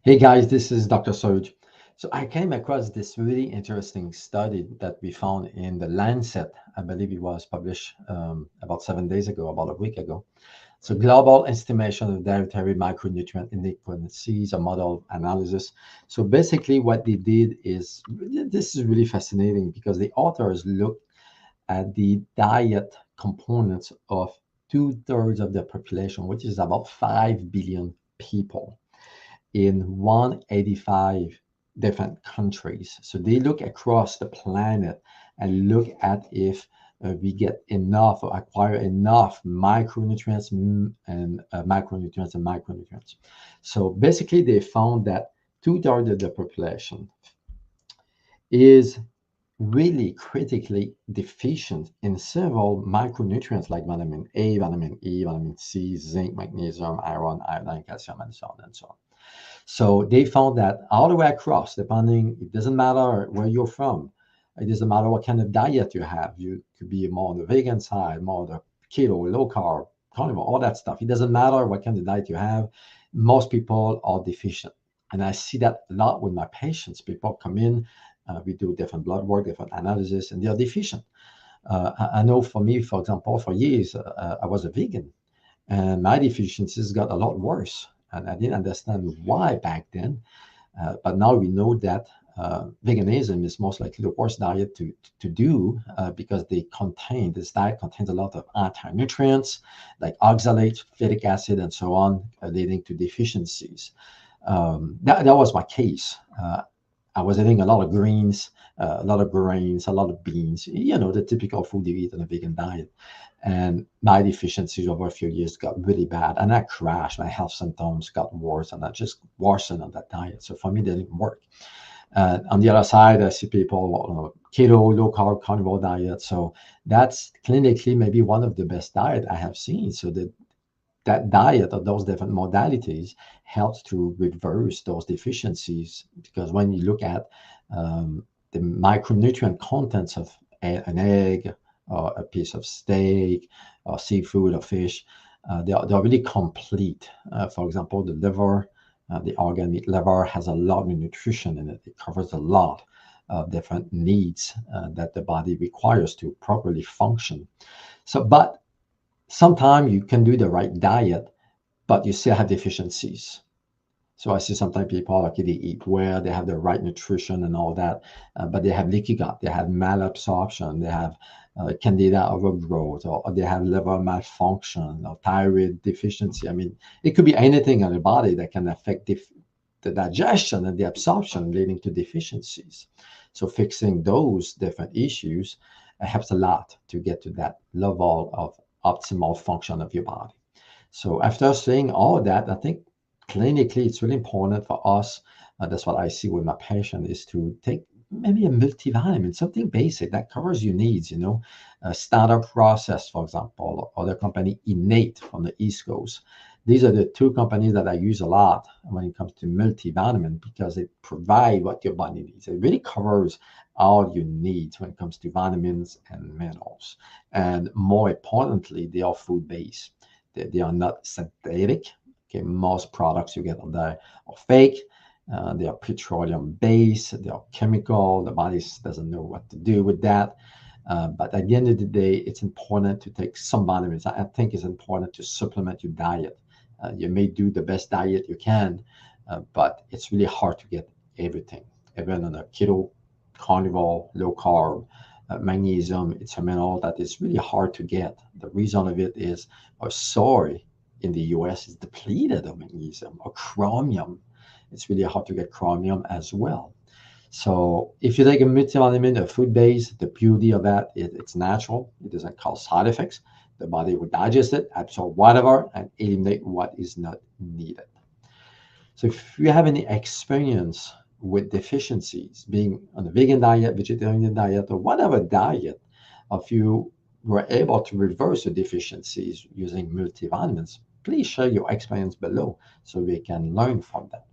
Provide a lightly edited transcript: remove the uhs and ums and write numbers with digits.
Hey guys, this is Dr. Soj. So I came across this really interesting study that we found in the Lancet. I believe it was published about 7 days ago, about a week ago. So global estimation of dietary micronutrient inequalities, a model analysis. So basically what they did is, this is really fascinating because the authors looked at the diet components of two-thirds of the population, which is about 5 billion people in 185 different countries. So they look across the planet and look at if we get enough or acquire enough micronutrients and macronutrients. So basically, they found that two-thirds of the population is really critically deficient in several micronutrients like vitamin A, vitamin E, vitamin C, zinc, magnesium, iron, iodine, calcium, and so on and so on. So they found that all the way across, depending, it doesn't matter where you're from. It doesn't matter what kind of diet you have. You could be more on the vegan side, more on the keto, low carb, carnivore, all that stuff. It doesn't matter what kind of diet you have. Most people are deficient. And I see that a lot with my patients. People come in, we do different blood work, different analysis, and they're deficient. I know for me, for example, for years, I was a vegan and my deficiencies got a lot worse. And I didn't understand why back then. But now we know that veganism is most likely the worst diet to do because this diet contains a lot of anti-nutrients like oxalates, phytic acid, and so on, leading to deficiencies. That was my case. I was eating a lot of greens, a lot of grains, a lot of beans, the typical food you eat on a vegan diet. And my deficiencies over a few years got really bad. And I crashed. My health symptoms got worse, and I just worsened on that diet. So for me, that didn't work. On the other side, I see people keto, low carb, carnivore diet. So that's clinically maybe one of the best diet I have seen. So that diet or those different modalities helps to reverse those deficiencies because when you look at the micronutrient contents of an egg or a piece of steak or seafood or fish, they're really complete. For example, the liver, the organ meat liver has a lot of nutrition in it. It covers a lot of different needs that the body requires to properly function. But sometimes you can do the right diet, but you still have deficiencies. So I see sometimes people like they eat well, they have the right nutrition and all that, but they have leaky gut, they have malabsorption, they have candida overgrowth, or they have liver malfunction or thyroid deficiency. I mean, it could be anything in the body that can affect the digestion and the absorption, leading to deficiencies. So fixing those different issues helps a lot to get to that level of optimal function of your body. So after saying all that, I think clinically it's really important for us. That's what I see with my patient is to take maybe a multivitamin, something basic that covers your needs. A startup process, for example, or the company Innate from the East Coast. These are the two companies that I use a lot when it comes to multivitamin because they provide what your body needs. It really covers all your needs when it comes to vitamins and minerals. And more importantly, they are food based. They are not synthetic. Okay, most products you get on there are fake. They are petroleum based. They are chemical. The body doesn't know what to do with that. But at the end of the day, it's important to take some vitamins. I think it's important to supplement your diet. You may do the best diet you can, but it's really hard to get everything. Even on a keto, carnivore, low carb, magnesium, it's a mineral that is really hard to get. The reason of it is our soil in the US is depleted of magnesium or chromium. It's really hard to get chromium as well. So if you take a multivitamin, a food base, the beauty of that is it's natural. It doesn't cause side effects. The body will digest it, absorb whatever, and eliminate what is not needed. So if you have any experience with deficiencies, being on a vegan diet, vegetarian diet, or whatever diet, if you were able to reverse the deficiencies using multivitamins, please share your experience below so we can learn from that.